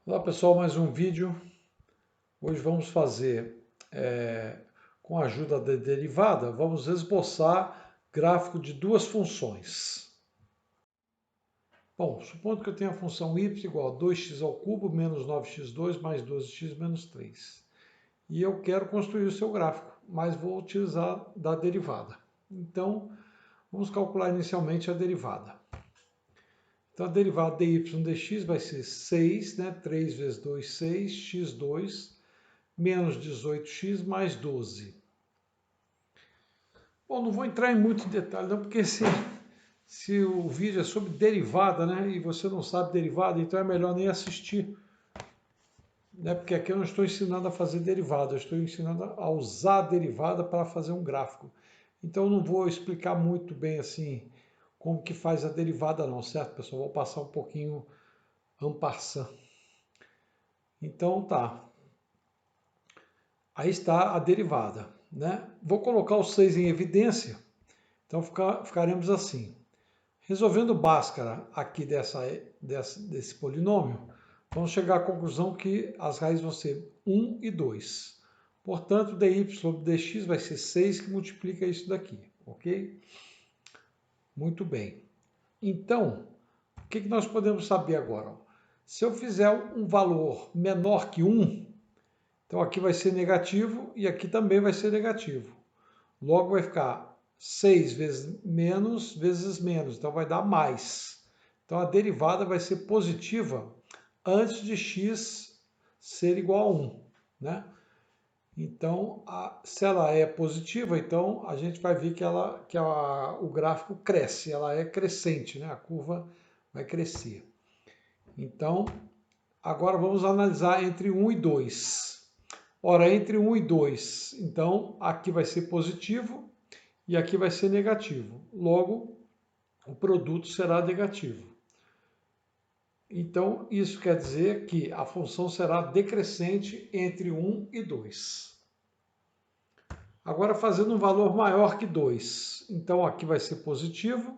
Olá pessoal, mais um vídeo. Hoje vamos fazer, com a ajuda da derivada, vamos esboçar gráfico de duas funções. Bom, supondo que eu tenha a função y igual a 2x ao cubo menos 9x2 mais 12x menos 3. E eu quero construir o seu gráfico, mas vou utilizar da derivada. Então, vamos calcular inicialmente a derivada. Então, a derivada dy dx vai ser 6, né? 3 vezes 2, 6, x2 menos 18x mais 12. Bom, não vou entrar em muito detalhe não, porque se o vídeo é sobre derivada, né, e você não sabe derivada, então é melhor nem assistir, né, porque aqui eu não estou ensinando a fazer derivada, eu estou ensinando a usar a derivada para fazer um gráfico. Então eu não vou explicar muito bem assim como que faz a derivada não, certo, pessoal? Vou passar um pouquinho en passant. Então tá. Aí está a derivada, né? Vou colocar o 6 em evidência, então ficaremos assim. Resolvendo Bhaskara aqui desse polinômio, vamos chegar à conclusão que as raízes vão ser 1 e 2. Portanto, dy sobre dx vai ser 6 que multiplica isso daqui, ok? Muito bem. Então, o que nós podemos saber agora? Se eu fizer um valor menor que 1, então aqui vai ser negativo e aqui também vai ser negativo. Logo vai ficar 6 vezes menos, então vai dar mais. Então a derivada vai ser positiva antes de x ser igual a 1, né? Então, se ela é positiva, então a gente vai ver que o gráfico cresce, ela é crescente, né? A curva vai crescer. Então, agora vamos analisar entre 1 e 2. Ora, entre 1 e 2, então aqui vai ser positivo e aqui vai ser negativo. Logo, o produto será negativo. Então, isso quer dizer que a função será decrescente entre 1 e 2. Agora, fazendo um valor maior que 2. Então, aqui vai ser positivo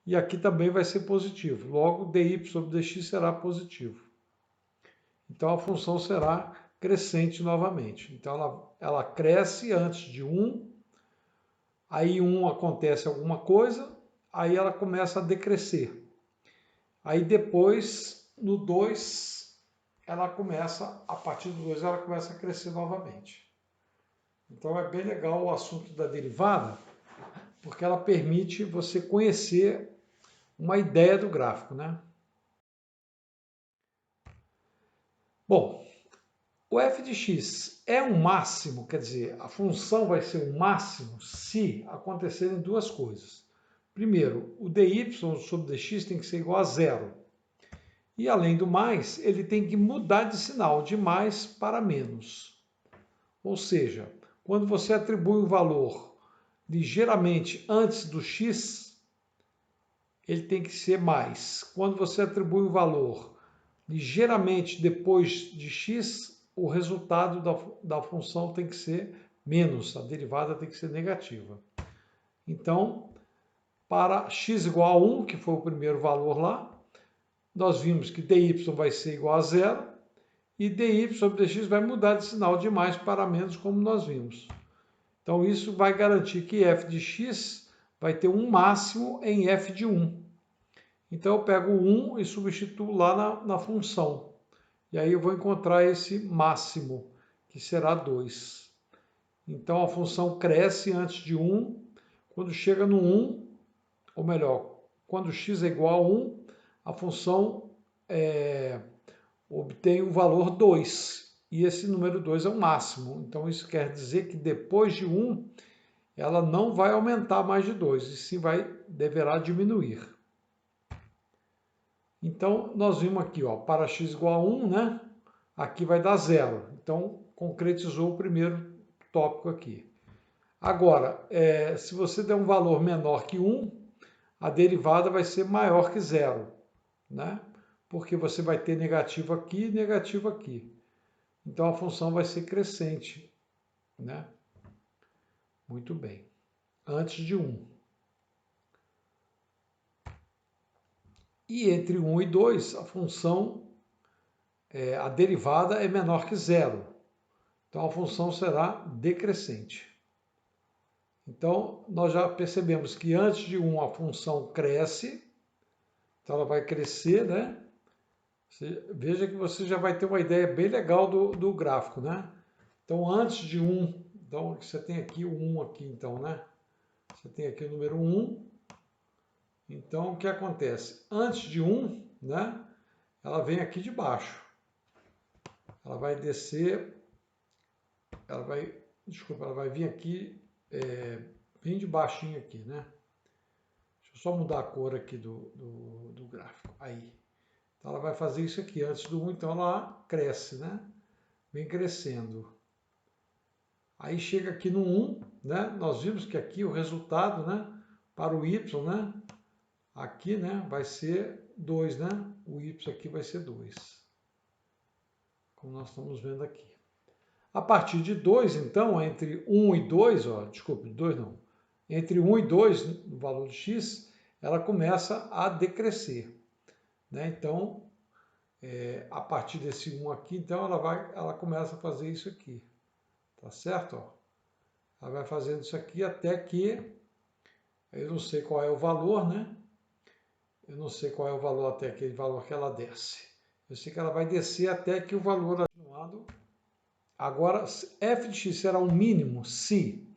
e aqui também vai ser positivo. Logo, dy sobre dx será positivo. Então, a função será crescente novamente. Então, ela cresce antes de 1, aí 1 acontece alguma coisa, aí ela começa a decrescer. Aí depois, no 2, a partir do 2, ela começa a crescer novamente. Então é bem legal o assunto da derivada, porque ela permite você conhecer uma ideia do gráfico, né? Bom, o f de x é um máximo, quer dizer, a função vai ser um máximo se acontecerem duas coisas. Primeiro, o dy sobre dx tem que ser igual a zero. E, além do mais, ele tem que mudar de sinal, de mais para menos. Ou seja, quando você atribui um valor ligeiramente antes do x, ele tem que ser mais. Quando você atribui um valor ligeiramente depois de x, o resultado da função tem que ser menos, a derivada tem que ser negativa. Então, para x igual a 1, que foi o primeiro valor lá, nós vimos que dy vai ser igual a zero e dy sobre dx vai mudar de sinal de mais para menos, como nós vimos. Então, isso vai garantir que f de x vai ter um máximo em f de 1. Então, eu pego o 1 e substituo lá na função. E aí eu vou encontrar esse máximo, que será 2. Então, a função cresce antes de 1. Quando chega no 1, ou melhor, quando x é igual a 1, a função obtém o valor 2. E esse número 2 é o máximo. Então, isso quer dizer que depois de 1, ela não vai aumentar mais de 2, e sim deverá diminuir. Então, nós vimos aqui, ó, para x igual a 1, né? Aqui vai dar 0. Então, concretizou o primeiro tópico aqui. Agora, se você der um valor menor que 1, a derivada vai ser maior que 0, né? Porque você vai ter negativo aqui e negativo aqui. Então, a função vai ser crescente, né? Muito bem. Antes de 1. E entre 1 e 2, a função a derivada é menor que zero. Então, a função será decrescente. Então, nós já percebemos que antes de 1 a função cresce, então ela vai crescer, né? Veja que você já vai ter uma ideia bem legal do gráfico, né? Então, antes de 1, então você tem aqui o 1 aqui, então, né? Você tem aqui o número 1. Então, o que acontece? Antes de 1, né? Ela vem aqui de baixo. Ela vai descer, ela vai vir aqui, bem de baixinho aqui, né? Deixa eu só mudar a cor aqui do gráfico. Aí. Então, ela vai fazer isso aqui antes do 1, então ela cresce, né? Vem crescendo. Aí chega aqui no 1, né? Nós vimos que aqui o resultado, né? Para o y, né? Aqui, né? Vai ser 2, né? O y aqui vai ser 2. Como nós estamos vendo aqui. A partir de 2, então, entre 1 e 2, ó, desculpe, 2 não. Entre 1 e 2, no valor de x, ela começa a decrescer. Né? Então, a partir desse 1 aqui, então, ela começa a fazer isso aqui. Tá certo? Ó. Ela vai fazendo isso aqui até que, eu não sei qual é o valor, né? Eu não sei qual é o valor até aquele valor que ela desce. Eu sei que ela vai descer até que o valor atenuado. Agora, f de x será um mínimo se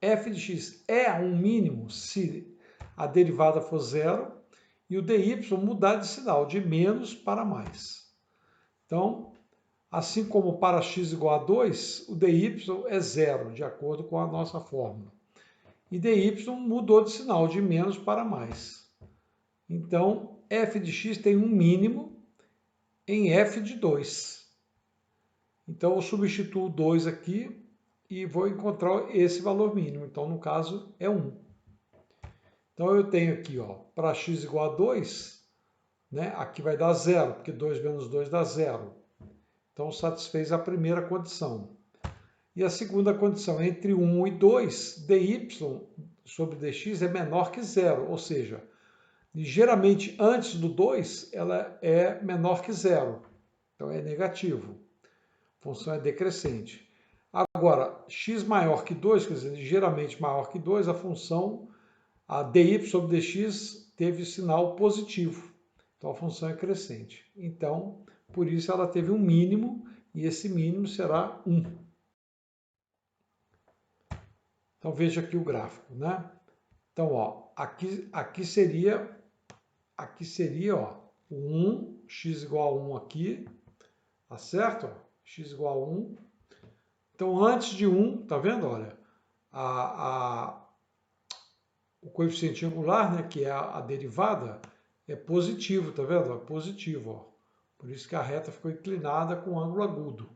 f de x é um mínimo se a derivada for zero e o dy mudar de sinal, de menos para mais. Então, assim como para x igual a 2, o dy é zero, de acordo com a nossa fórmula. E dy mudou de sinal, de menos para mais. Então, f de x tem um mínimo em f de 2. Então, eu substituo 2 aqui e vou encontrar esse valor mínimo. Então, no caso, é 1. Então, eu tenho aqui, ó, para x igual a 2, né, aqui vai dar 0, porque 2 menos 2 dá 0. Então, satisfez a primeira condição. E a segunda condição, entre 1 e 2, dy sobre dx é menor que 0, ou seja, ligeiramente antes do 2, ela é menor que 0. Então, é negativo. A função é decrescente. Agora, x maior que 2, quer dizer, ligeiramente maior que 2, a função, a dy sobre dx, teve sinal positivo. Então, a função é crescente. Então, por isso ela teve um mínimo, e esse mínimo será 1. Então, veja aqui o gráfico, né? Então, ó, aqui seria ó, o 1, x igual a 1 aqui, tá certo? X igual a 1. Então, antes de 1, tá vendo? Olha, o coeficiente angular, né, que é a derivada, é positivo, tá vendo? É positivo, ó. Por isso que a reta ficou inclinada com ângulo agudo.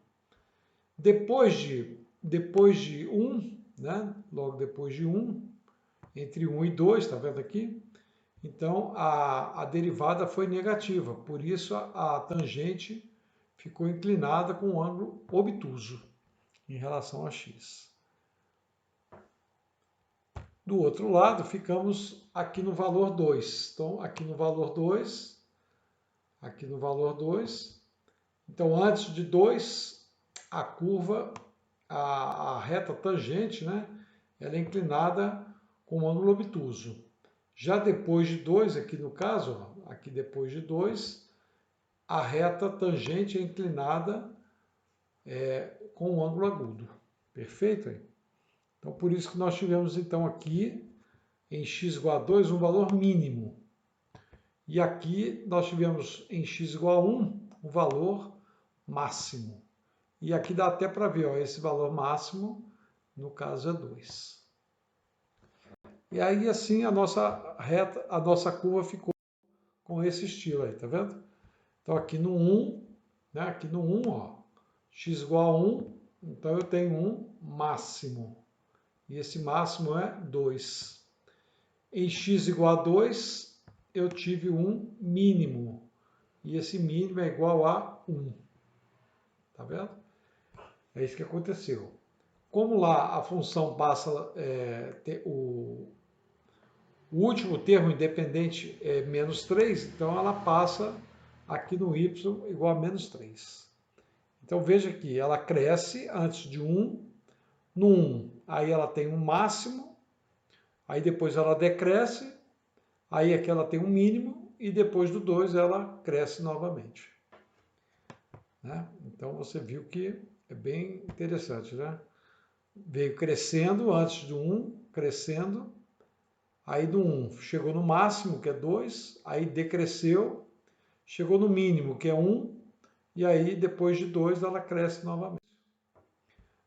Depois de 1, né, logo depois de 1, entre 1 e 2, tá vendo aqui? Então, a derivada foi negativa, por isso a tangente ficou inclinada com um ângulo obtuso em relação a x. Do outro lado, ficamos aqui no valor 2. Então, aqui no valor 2, aqui no valor 2. Então, antes de 2, a curva, a reta tangente, né, ela é inclinada com um ângulo obtuso. Já depois de 2, aqui no caso, ó, aqui depois de 2, a reta tangente é inclinada com um ângulo agudo. Perfeito? Hein? Então, por isso que nós tivemos, então, aqui, em x igual a 2, um valor mínimo. E aqui nós tivemos, em x igual a 1, um valor máximo. E aqui dá até para ver, ó, esse valor máximo, no caso, é 2. E aí, assim, a nossa curva ficou com esse estilo aí, tá vendo? Então, aqui no 1, né, aqui no 1, ó, x igual a 1, então eu tenho um máximo. E esse máximo é 2. Em x igual a 2, eu tive um mínimo. E esse mínimo é igual a 1. Tá vendo? É isso que aconteceu. Como lá a função passa, o último termo independente é menos 3, então ela passa aqui no y igual a menos 3. Então veja que ela cresce antes de 1, no 1 aí ela tem um máximo, aí depois ela decresce, aí aqui ela tem um mínimo e depois do 2 ela cresce novamente. Né? Então você viu que é bem interessante, né? Veio crescendo antes do 1, crescendo, aí do 1 chegou no máximo, que é 2, aí decresceu, chegou no mínimo, que é 1, e aí depois de 2 ela cresce novamente.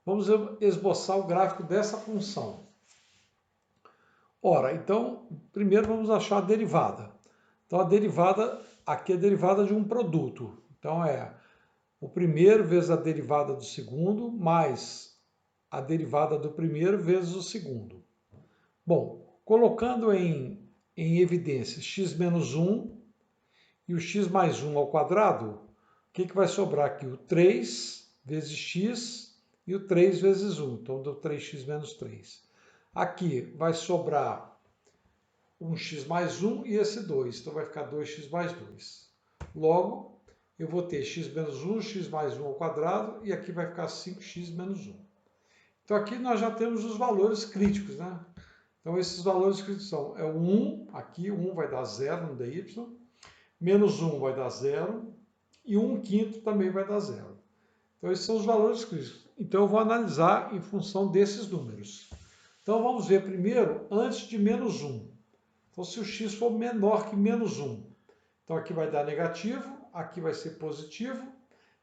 Vamos esboçar o gráfico dessa função. Ora, então, primeiro vamos achar a derivada. Então, a derivada, aqui é a derivada de um produto. Então, é o primeiro vezes a derivada do segundo, mais a derivada do primeiro vezes o segundo. Bom, colocando em evidência x menos 1 e o x mais 1 ao quadrado, o que vai sobrar aqui? O 3 vezes x e o 3 vezes 1. Então, deu 3x menos 3. Aqui vai sobrar um x mais 1 e esse 2. Então, vai ficar 2x mais 2. Logo, eu vou ter x menos 1, x mais 1 ao quadrado, e aqui vai ficar 5x menos 1. Então, aqui nós já temos os valores críticos, né? Então, esses valores críticos são, o 1, aqui, 1 vai dar 0 no dy, menos 1 vai dar 0, e 1 quinto também vai dar 0. Então, esses são os valores críticos. Então, eu vou analisar em função desses números. Então, vamos ver primeiro antes de menos 1. Então, se o x for menor que menos 1, então aqui vai dar negativo, aqui vai ser positivo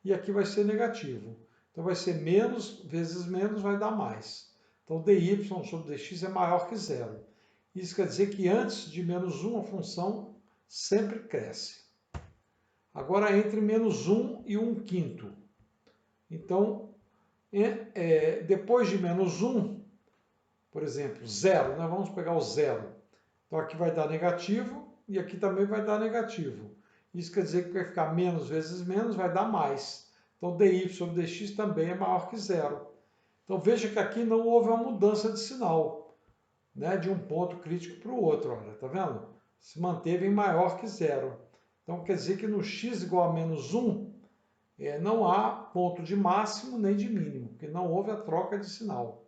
e aqui vai ser negativo. Então, vai ser menos vezes menos vai dar mais. Então, dy sobre dx é maior que zero. Isso quer dizer que antes de menos 1, a função sempre cresce. Agora, entre menos 1 e 1 quinto. Então, depois de menos 1, por exemplo, 0, nós vamos pegar o 0. Então, aqui vai dar negativo e aqui também vai dar negativo. Isso quer dizer que vai ficar menos vezes menos, vai dar mais. Então, dy sobre dx também é maior que zero. Então, veja que aqui não houve uma mudança de sinal, né, de um ponto crítico para o outro. Olha, tá vendo? Se manteve em maior que zero. Então, quer dizer que no x igual a menos 1, não há ponto de máximo nem de mínimo, porque não houve a troca de sinal.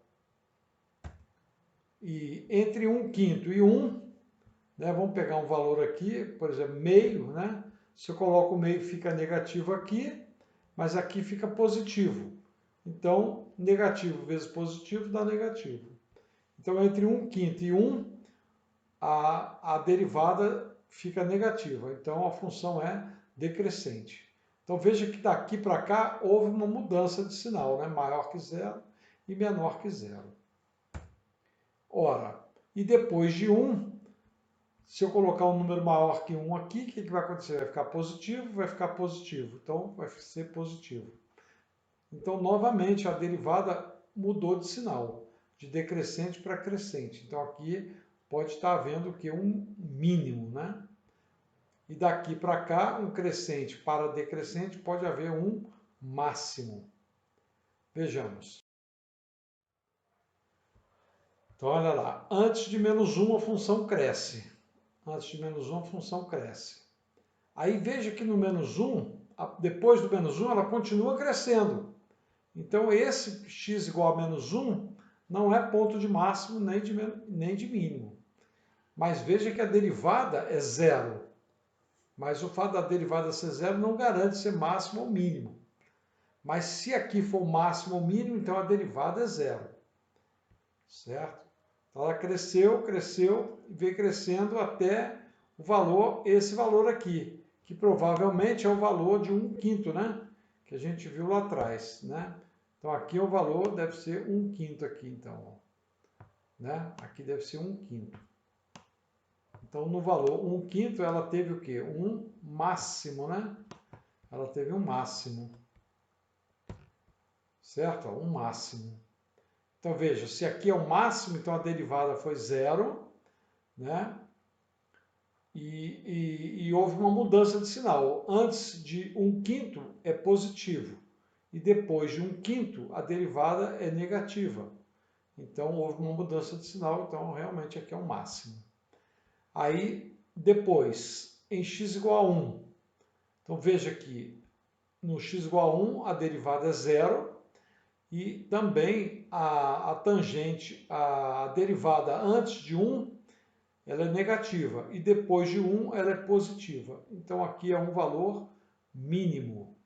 E entre 1 quinto e 1, né, vamos pegar um valor aqui, por exemplo, meio, né? Se eu coloco o meio, fica negativo aqui, mas aqui fica positivo. Então, negativo vezes positivo dá negativo. Então, entre 1 quinto e 1, a derivada fica negativa. Então, a função é decrescente. Então, veja que daqui para cá houve uma mudança de sinal, né? Maior que zero e menor que zero. Ora, e depois de 1, se eu colocar um número maior que 1 aqui, o que vai acontecer? Vai ficar positivo? Vai ficar positivo. Então, vai ser positivo. Então, novamente, a derivada mudou de sinal, de decrescente para crescente. Então, aqui pode estar havendo o que? Um mínimo, né? E daqui para cá, um crescente para decrescente, pode haver um máximo. Vejamos. Então, olha lá. Antes de menos 1, a função cresce. Antes de menos 1, a função cresce. Aí veja que no menos 1, depois do menos 1, ela continua crescendo. Então, esse x igual a menos 1 não é ponto de máximo nem de mínimo. Mas veja que a derivada é zero. Mas o fato da derivada ser zero não garante ser máximo ou mínimo. Mas se aqui for máximo ou mínimo, então a derivada é zero. Certo? Então, ela cresceu, cresceu e veio crescendo até o valor, esse valor aqui, que provavelmente é o valor de 1 quinto, né? Que a gente viu lá atrás, né? Então, aqui o valor deve ser 1 quinto aqui, então. Né? Aqui deve ser 1 quinto. Então, no valor 1 quinto, ela teve o quê? Um máximo, né? Ela teve um máximo. Certo? Um máximo. Então, veja, se aqui é o máximo, então a derivada foi zero, né? E houve uma mudança de sinal. Antes de 1 quinto é positivo. E depois de 1 quinto, a derivada é negativa. Então, houve uma mudança de sinal, então realmente aqui é o máximo. Aí, depois, em x igual a 1, Então veja que no x igual a 1 a derivada é zero e também a tangente, a derivada antes de 1, ela é negativa e depois de 1 ela é positiva. Então aqui é um valor mínimo.